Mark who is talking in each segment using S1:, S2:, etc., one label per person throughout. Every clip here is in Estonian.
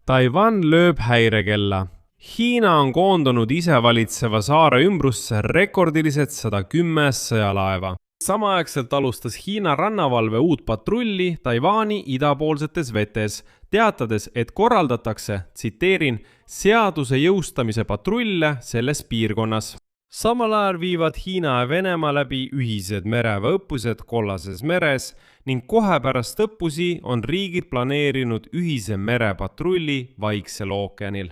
S1: Taiwan lööb häirekella. Hiina on koondunud isevalitseva saare ümbrusse rekordilised 110 sõjalaeva. Samaaegselt alustas Hiina rannavalve uut patrulli Taiwani idapoolsetes vetes, teatades, et korraldatakse, tsiteerin, seaduse jõustamise patrulle selles piirkonnas. Samal ajal viivad Hiina ja Venemaa läbi ühised mereväeõppused Kollases meres ning kohe pärast õppusi on riigid planeerinud ühise merepatrulli Vaiksel ookeanil.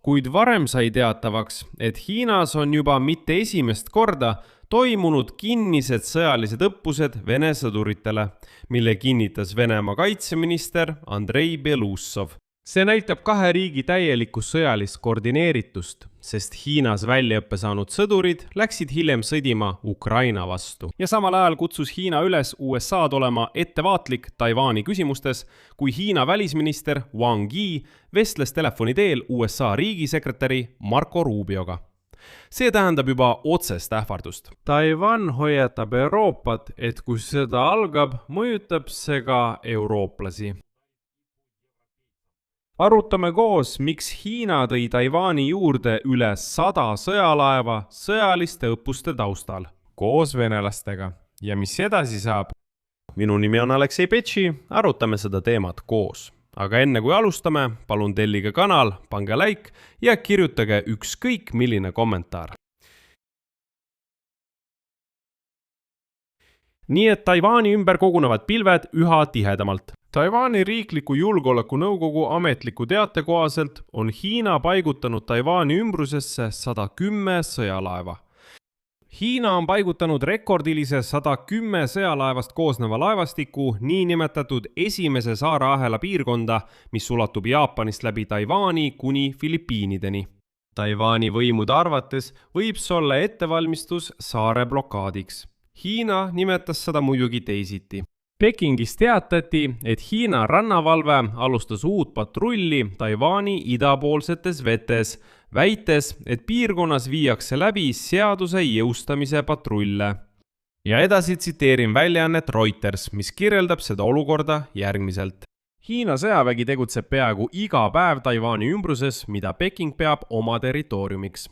S1: Kuid varem sai teatavaks, et Hiinas on juba mitte esimest korda toimunud kinnised sõjalised õppused Vene sõduritele, mille kinnitas Venemaa kaitseminister Andrei Belousov. See näitab kahe riigi täielikku sõjalist koordineeritust, sest Hiinas väljaõppe saanud sõdurid läksid hiljem sõdima Ukraina vastu. Ja samal ajal kutsus Hiina üles USA'd olema ettevaatlik Taiwani küsimustes, kui Hiina välisminister Wang Yi vestles telefoni teel USA riigisekretäri Marco Rubioga. See tähendab juba otsest ähvardust. Taiwan hoiatab Euroopat, et kui sõda algab, mõjutab see ka eurooplasi. Arutame koos, miks Hiina tõi Taiwani juurde üle 100 sõjalaeva sõjaliste õppuste taustal. Koos venelastega. Ja mis edasi saab? Minu nimi on Aleksei Petši, arutame seda teemat koos. Aga enne kui alustame, palun tellige kanal, pange like ja kirjutage ükskõik milline kommentaar. Nii et Taiwani ümber kogunevad pilved üha tihedamalt. Taiwani riikliku julgeoleku nõukogu ametliku teate kohaselt on Hiina paigutanud Taiwani ümbrusesse 110 sõjalaeva. Hiina on paigutanud rekordilise 110 sõjalaevast koosneva laevastiku niinimetatud esimese saareahela piirkonda, mis ulatub Jaapanist läbi Taiwani kuni Filipiinideni. Taiwani võimude arvates võib see olla ettevalmistus saare blokaadiks. Hiina nimetas seda muidugi teisiti. Pekingis teatati, et Hiina rannavalve alustas uut patrulli Taiwani idapoolsetes vetes, väites, et piirkonnas viiakse läbi seaduse jõustamise patrulle. Ja edasi tsiteerin väljaannet Reuters, mis kirjeldab seda olukorda järgmiselt. Hiina sõjavägi tegutseb peaaegu iga päev Taiwani ümbruses, mida Peking peab oma territooriumiks.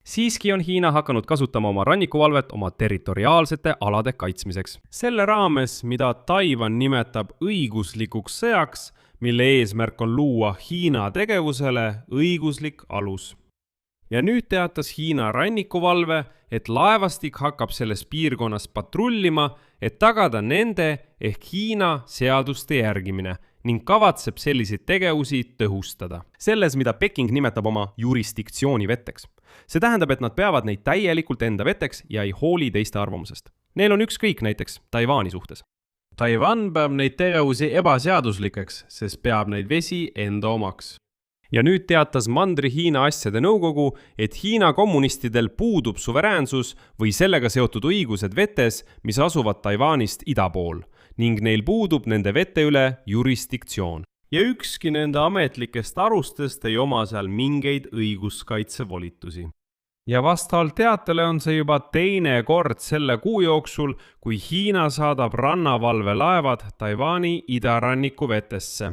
S1: Siiski on Hiina hakanud kasutama oma rannikuvalvet oma territoriaalsete alade kaitsmiseks. Selle raames, mida Taiwan nimetab õiguslikuks sõjaks, mille eesmärk on luua Hiina tegevusele õiguslik alus. Ja nüüd teatas Hiina rannikuvalve, et laevastik hakkab selles piirkonnas patrullima, et tagada nende ehk Hiina seaduste järgimine ning kavatseb selliseid tegevusi tõhustada. Selles, mida Peking nimetab oma jurisdiktsiooni vetteks. See tähendab, et nad peavad neid täielikult enda veteks ja ei hooli teiste arvamusest. Neil on ükskõik näiteks Taiwani suhtes. Taiwan peab neid tegevusi ebaseaduslikeks, sest peab neid vesi enda omaks. Ja nüüd teatas Mandri-Hiina asjade nõukogu, et Hiina kommunistidel puudub suveräänsus või sellega seotud õigused vetes, mis asuvad Taiwanist ida pool, ning neil puudub nende vete üle jurisdiktsioon. Ja ükski nende ametlikest arustest ei oma seal mingeid õiguskaitsevolitusi. Ja vastavalt teatele on see juba teine kord selle kuu jooksul, kui Hiina saadab rannavalve laevad Taiwani idaranniku vetesse.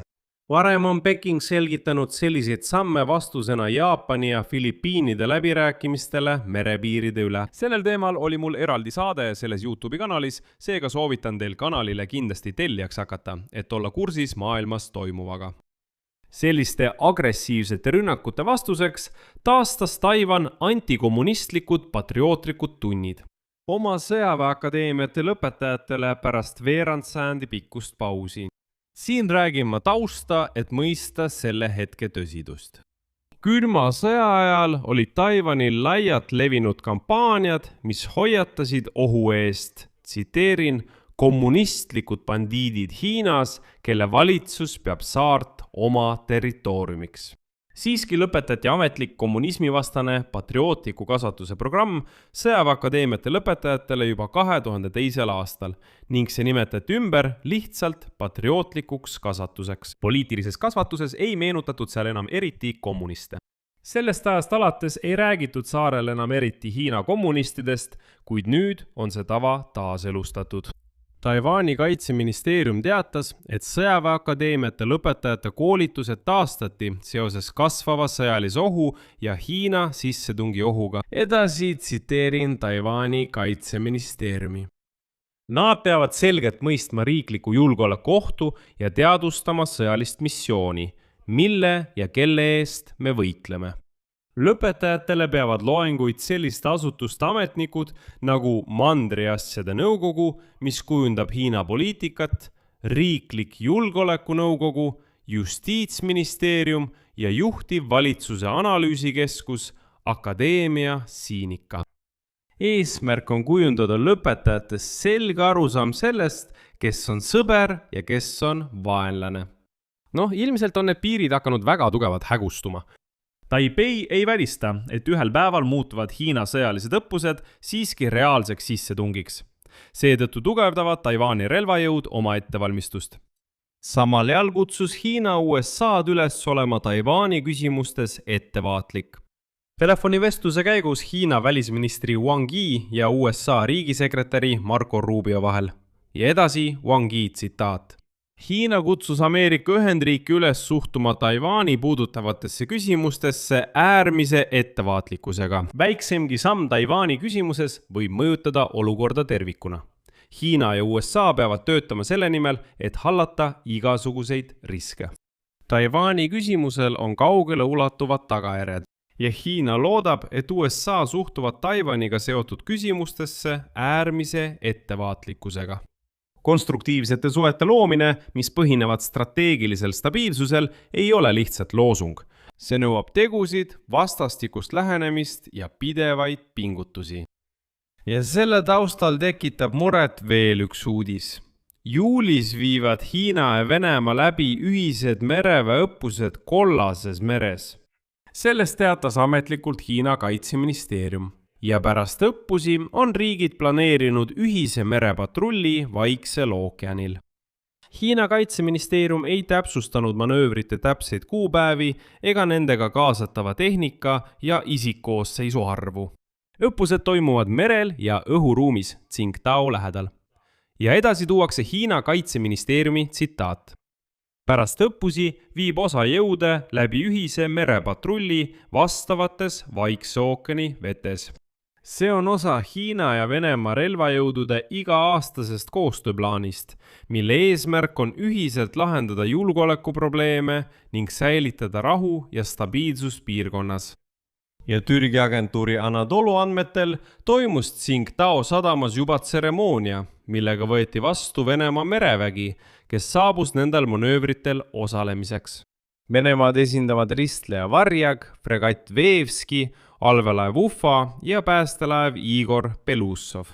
S1: Varem on Peking selgitanud selliseid samme vastusena Jaapani ja Filipiinide läbirääkimistele merepiiride üle. Sellel teemal oli mul eraldi saade selles YouTube'i kanalis, seega soovitan teil kanalile kindlasti tellijaks hakata, et olla kursis maailmas toimuvaga. Selliste agressiivsete rünnakute vastuseks taastas Taiwan antikommunistlikud patriootlikud tunnid. Oma sõjaväeakadeemiate lõpetajatele pärast veerandsajandi pikkust pausi. Siin räägin ma tausta, et mõista selle hetke tõsidust. Külma sõja ajal olid Taiwanil laialt levinud kampaaniad, mis hoiatasid ohu eest, tsiteerin, kommunistlikud bandiidid Hiinas, kelle valitsus peab saart oma territooriumiks. Siiski lõpetati ametlik kommunismivastane patriootliku kasvatuse programm sõjaväeakadeemiate lõpetajatele juba 2002. aastal ning see nimetati ümber lihtsalt patriootlikuks kasvatuseks. Poliitilises kasvatuses ei meenutatud seal enam eriti kommuniste. Sellest ajast alates ei räägitud saarel enam eriti Hiina kommunistidest, kuid nüüd on see tava taaselustatud. Taiwani kaitseministeerium teatas, et sõjaväeakadeemiate lõpetajate koolitused taastati seoses kasvava sõjalise ohu ja Hiina sissetungi ohuga. Edasi tsiteerin Taiwani kaitseministeeriumi. Nad peavad selgelt mõistma riikliku julgeoleku ohtu ja teadvustama sõjalist missiooni, mille ja kelle eest me võitleme. Lõpetajatele peavad loenguid selliste asutuste ametnikud nagu Mandriasjade nõukogu, mis kujundab Hiina poliitikat, riiklik julgeolekunõukogu, justiitsministeerium ja juhtiv valitsuse analüüsikeskus Akadeemia Siinika. Eesmärk on kujundada lõpetajates selge arusaam sellest, kes on sõber ja kes on vaenlane. Ilmselt on need piirid hakanud väga tugevalt hägustuma. Taipei ei välista, et ühel päeval muutuvad Hiina sõjalised õppused siiski reaalseks sissetungiks. Seetõttu tugevdavad Taiwani relvajõud oma ettevalmistust. Samal ajal kutsus Hiina USA'd üles olema Taiwani küsimustes ettevaatlik. Telefonivestluse käigus Hiina välisministri Wang Yi ja USA riigisekretäri Marco Rubio vahel. Ja edasi Wang Yi tsitaat. Hiina kutsus Ameerika Ühendriiki üles suhtuma Taiwani puudutavatesse küsimustesse äärmise ettevaatlikkusega. Väiksemgi samm Taiwani küsimuses võib mõjutada olukorda tervikuna. Hiina ja USA peavad töötama selle nimel, et hallata igasuguseid riske. Taiwani küsimusel on kaugele ulatuvad tagajärjed ja Hiina loodab, et USA suhtuvad Taiwaniga seotud küsimustesse äärmise ettevaatlikkusega. Konstruktiivsete suhete loomine, mis põhinevad strateegilisel stabiilsusel, ei ole lihtsalt loosung. See nõuab tegusid, vastastikust lähenemist ja pidevaid pingutusi. Ja selle taustal tekitab muret veel üks uudis. Juulis viivad Hiina ja Venemaa läbi ühised mereväeõppused Kollases meres. Sellest teatas ametlikult Hiina kaitseministeerium. Ja pärast õppusi on riigid planeerinud ühise merepatrulli Vaiksel ookeanil. Hiina kaitseministeerium ei täpsustanud manöövrite täpseid kuupäevi ega nendega kaasatava tehnika ja isikkoosseisu arvu. Õppused toimuvad merel ja õhuruumis Tsingtao lähedal. Ja edasi tuuakse Hiina kaitseministeeriumi tsitaat. Pärast õppusi viib osa jõude läbi ühise merepatrulli vastavates Vaikse ookeani vetes. See on osa Hiina ja Venemaa relvajõudude iga-aastasest koostööplaanist, mille eesmärk on ühiselt lahendada julgeolekuprobleeme ning säilitada rahu ja stabiilsus piirkonnas. Ja Türgi agentuuri Anadolu andmetel toimus Tsingtao sadamas juba tseremoonia, millega võeti vastu Venemaa merevägi, kes saabus nendel manöövritel osalemiseks. Venemaad esindavad ristleja Varjag, fregatt Veevski, allveelaev Ufa ja päästelaev Igor Belussov.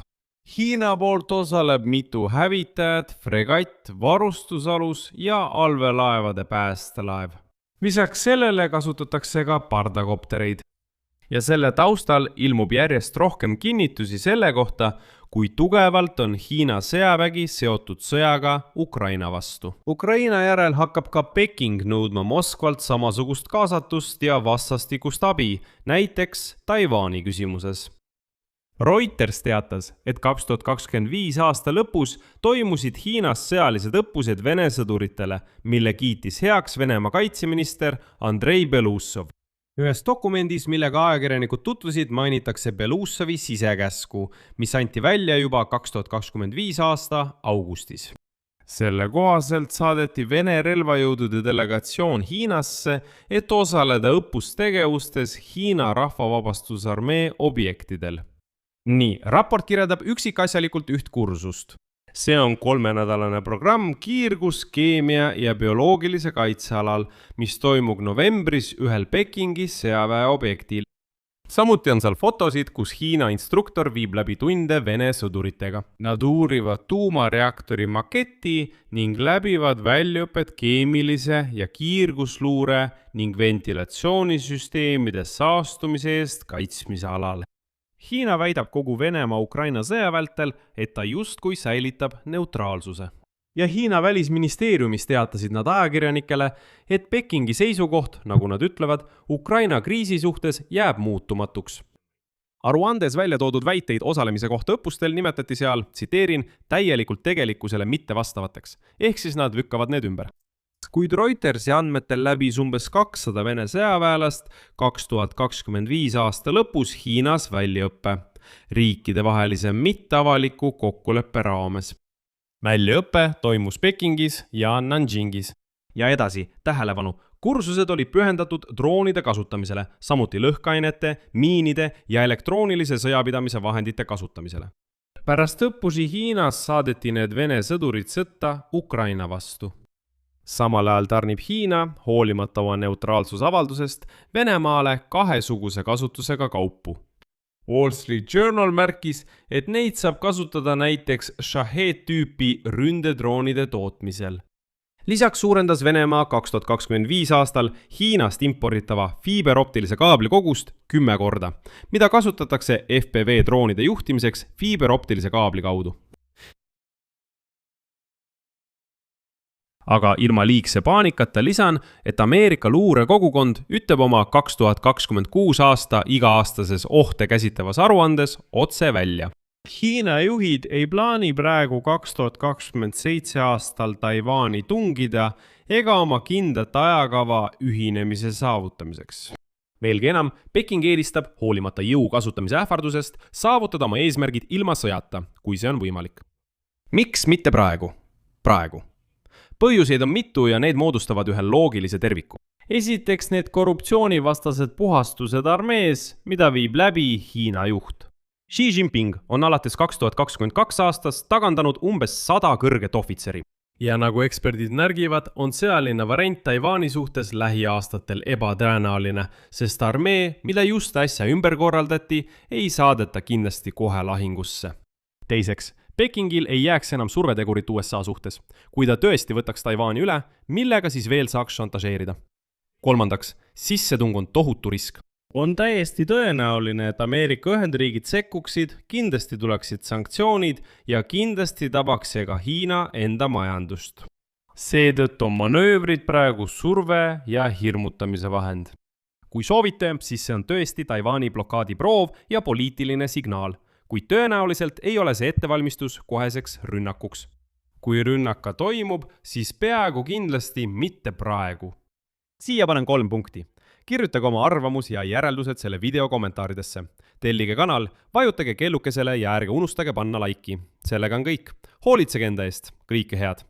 S1: Hiina poolt osaleb mitu hävitajat, fregatt, varustusalus ja allveelaevade päästelaev. Lisaks sellele kasutatakse ka pardakoptereid. Ja selle taustal ilmub järjest rohkem kinnitusi selle kohta, kui tugevalt on Hiina sõjavägi seotud sõjaga Ukraina vastu. Ukraina järel hakkab ka Peking nõudma Moskvalt samasugust kaasatust ja vastastikust abi, näiteks Taiwani küsimuses. Reuters teatas, et 2025 aasta lõpus toimusid Hiinas sõjalised õppused Vene sõduritele, mille kiitis heaks Venemaa kaitseminister Andrei Belussov. Ühes dokumendis, millega ajakirjanikud tutvusid, mainitakse Belussovi sisekäsku, mis anti välja juba 2025 aasta augustis. Selle kohaselt saadeti Vene relvajõudude delegatsioon Hiinasse, et osaleda õppustegevustes Hiina rahvavabastusarmee objektidel. Nii, raport kirjeldab üksikasjalikult üht kursust. See on 3-nädalane programm kiirgus-, keemia- ja bioloogilise kaitsealal, mis toimub novembris ühel Pekingi sõjaväeobjektil. Samuti on seal fotosid, kus Hiina instruktor viib läbi tunde Vene sõduritega. Nad uurivad tuumareaktori maketti ning läbivad väljaõpet keemilise ja kiirgusluure ning ventilatsioonisüsteemide saastumise eest kaitsmise alal. Hiina väidab kogu Venemaa-Ukraina sõja vältel, et ta justkui säilitab neutraalsuse. Ja Hiina välisministeeriumis teatasid nad ajakirjanikele, et Pekingi seisukoht, nagu nad ütlevad, Ukraina kriisi suhtes jääb muutumatuks. aruandes välja toodud väiteid osalemise kohta õppustel nimetati seal, tsiteerin, täielikult tegelikkusele mittevastavateks, ehk siis nad lükkavad need ümber. Kuid Reutersi andmetel läbis umbes 200 Vene sõjaväelast 2025 aasta lõpus Hiinas väljaõppe, riikidevahelise mitteavaliku kokkuleppe raames. Väljaõpe toimus Pekingis ja Nanjingis. Ja edasi, tähelepanu, kursused olid pühendatud droonide kasutamisele, samuti lõhkainete, miinide ja elektroonilise sõjapidamise vahendite kasutamisele. Pärast õppusi Hiinas saadeti need Vene sõdurid sõtta Ukraina vastu. Samal ajal tarnib Hiina, hoolimata oma neutraalsusavaldusest, Venemaale kahesuguse kasutusega kaupu. Wall Street Journal märkis, et neid saab kasutada näiteks Shahed-tüüpi ründedroonide tootmisel. Lisaks suurendas Venemaa 2025 aastal Hiinast importitava fiiberoptilise kaabli kogust 10 korda, mida kasutatakse FPV droonide juhtimiseks fiiberoptilise kaabli kaudu. Aga ilma liigse paanikata lisan, et Ameerika luurekogukond ütleb oma 2026 aasta iga-aastases ohte käsitlevas aruandes otse välja. Hiina juhid ei plaani praegu 2027 aastal Taiwani tungida ega oma kindlat ajakava ühinemise saavutamiseks. Veelgi enam, Peking eelistab, hoolimata jõu kasutamise ähvardusest, saavutada oma eesmärgid ilma sõjata, kui see on võimalik. Miks mitte praegu? Praegu. Põhjuseid on mitu ja need moodustavad ühe loogilise terviku. Esiteks need korruptsioonivastased puhastused armees, mida viib läbi Hiina juht. Xi Jinping on alates 2022 aastast tagandanud umbes 100 kõrget ohvitseri. Ja nagu eksperdid närgivad, on sõjaline variant Taiwani suhtes lähiaastatel ebatõenäoline, sest armee, mille just äsja ümber korraldati, ei saadeta kindlasti kohe lahingusse. Teiseks, Pekingil ei jääks enam survetegurit USA suhtes. Kui ta tõesti võtaks Taiwani üle, millega siis veel saaks šantažeerida? Kolmandaks, sissetung on tohutu risk. On täiesti tõenäoline, et Ameerika Ühendriigid sekkuksid, kindlasti tuleksid sanktsioonid ja kindlasti tabaks see ka Hiina enda majandust. Seetõttu on manöövrid praegu surve ja hirmutamise vahend. Kui soovite, siis see on tõesti Taiwani blokaadi proov ja poliitiline signaal. Kuid tõenäoliselt ei ole see ettevalmistus koheseks rünnakuks. Kui rünnaka toimub, siis peaaegu kindlasti mitte praegu. Siia panen 3 punkti. Kirjutage oma arvamus ja järeldused selle video kommentaaridesse. Tellige kanal, vajutage kellukesele ja ärge unustage panna laiki. Sellega on kõik. Hoolitsege enda eest. Kõike head!